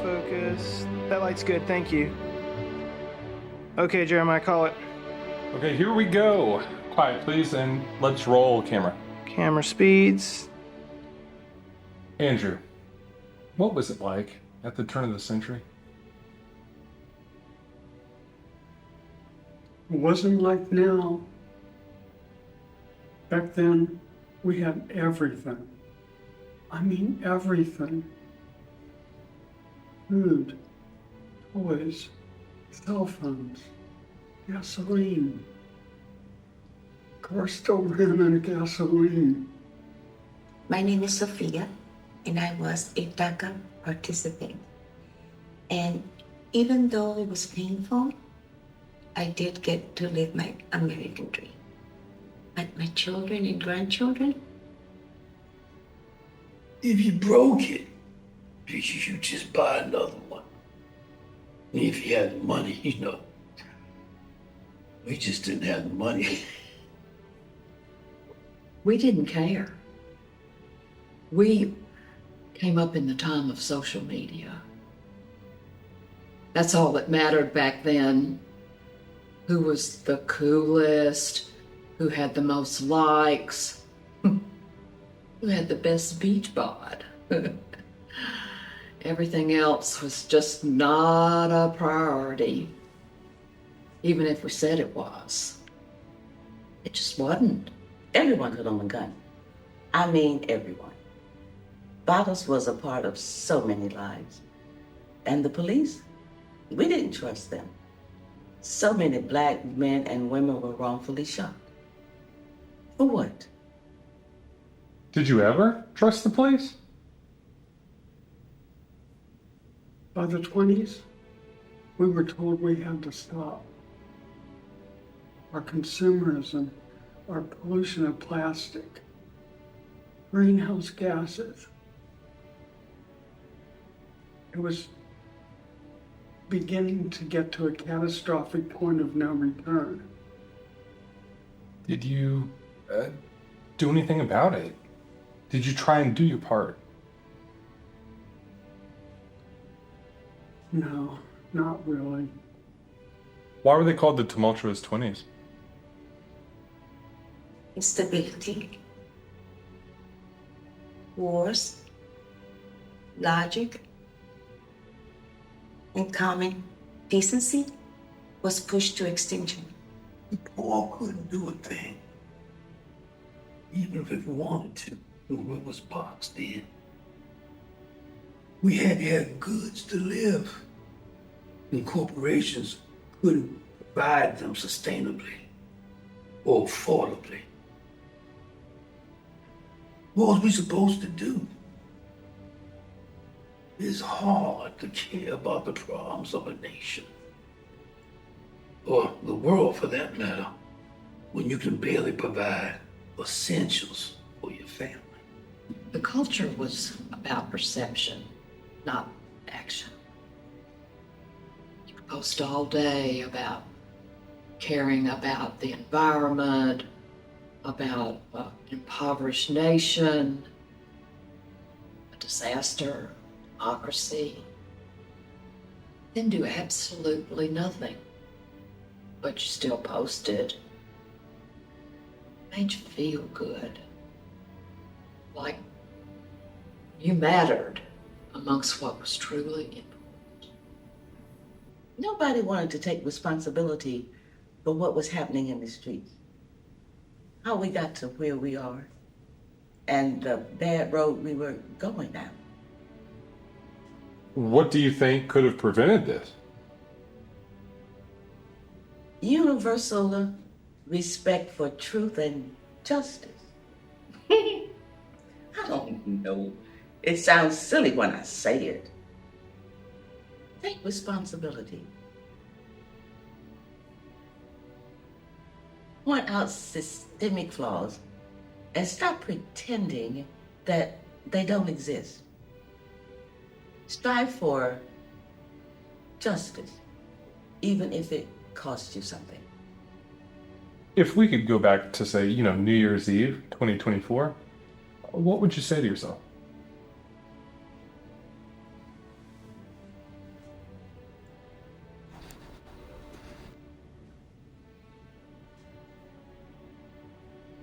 focus. That light's good, thank you. Okay, Jeremiah, call it. Okay, here we go. Quiet, please, and let's roll camera. Camera speeds. Andrew, what was it like at the turn of the century? It wasn't like now. Back then, we had everything. I mean, everything. Food, toys, cell phones, gasoline. Cars still ran on gasoline. My name is Sophia, and I was a DACA participant. And even though it was painful, I did get to live my American dream. But my children and grandchildren, If you broke it, you just buy another one. And if you had the money, we just didn't have the money. We didn't care. We came up in the time of social media. That's all that mattered back then. Who was the coolest? Who had the most likes? Who had the best beach bod? Everything else was just not a priority. Even if we said it was. It just wasn't. everyone could own a gun. I mean, everyone. Bottles was a part of so many lives. And the police, we didn't trust them. So many black men and women were wrongfully shot. For what? Did you ever trust the police? By the 20s, we were told we had to stop. Our consumerism, our pollution of plastic, greenhouse gases. It was beginning to get to a catastrophic point of no return. Did you do anything about it? Did you try and do your part? No, not really. Why were they called the tumultuous 20s? Instability, wars, logic, and common decency was pushed to extinction. The poor couldn't do a thing. Even if it wanted to, the world was boxed in. We had to have goods to live. And corporations couldn't provide them sustainably or affordably. What was we supposed to do? It's hard to care about the problems of a nation, or the world for that matter, when you can barely provide essentials for your family. The culture was about perception, not action. You could post all day about caring about the environment, about an impoverished nation, a disaster, democracy, then do absolutely nothing. But you still posted. Made you feel good. Like you mattered amongst what was truly important. Nobody wanted to take responsibility for what was happening in the streets. How we got to where we are and the bad road we were going down. What do you think could have prevented this? Universal respect for truth and justice. I don't know. It sounds silly when I say it. Take responsibility. Point out systemic flaws and stop pretending that they don't exist. Strive for justice, even if it costs you something. If we could go back to, say, New Year's Eve, 2024, what would you say to yourself?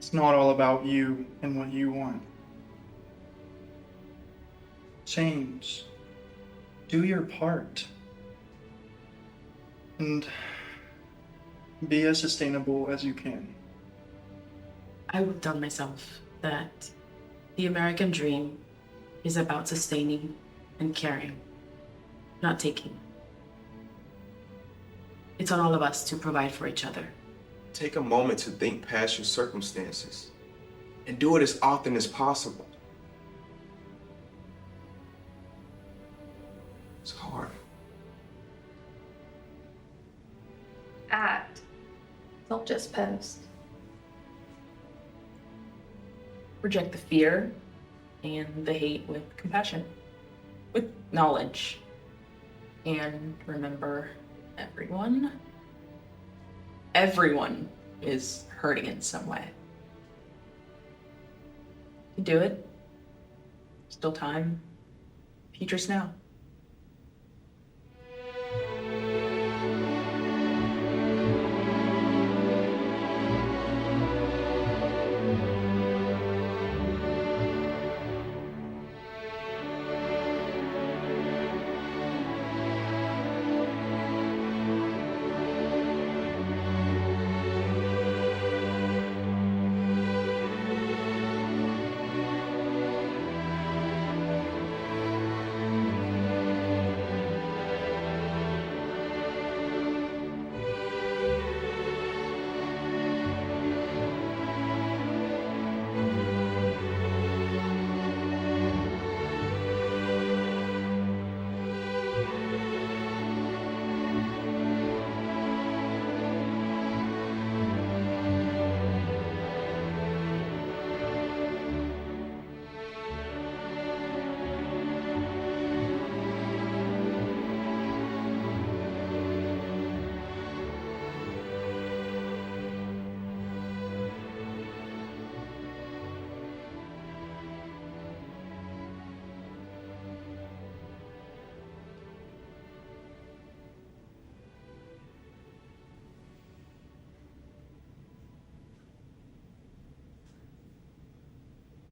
It's not all about you and what you want. Change. Do your part. And be as sustainable as you can. I will tell myself that the American dream is about sustaining and caring, not taking. It's on all of us to provide for each other. Take a moment to think past your circumstances and do it as often as possible. It's hard. Act. Don't just post. Reject the fear and the hate with compassion, with knowledge. And remember, everyone is hurting in some way. You do it. Still time. Future's now.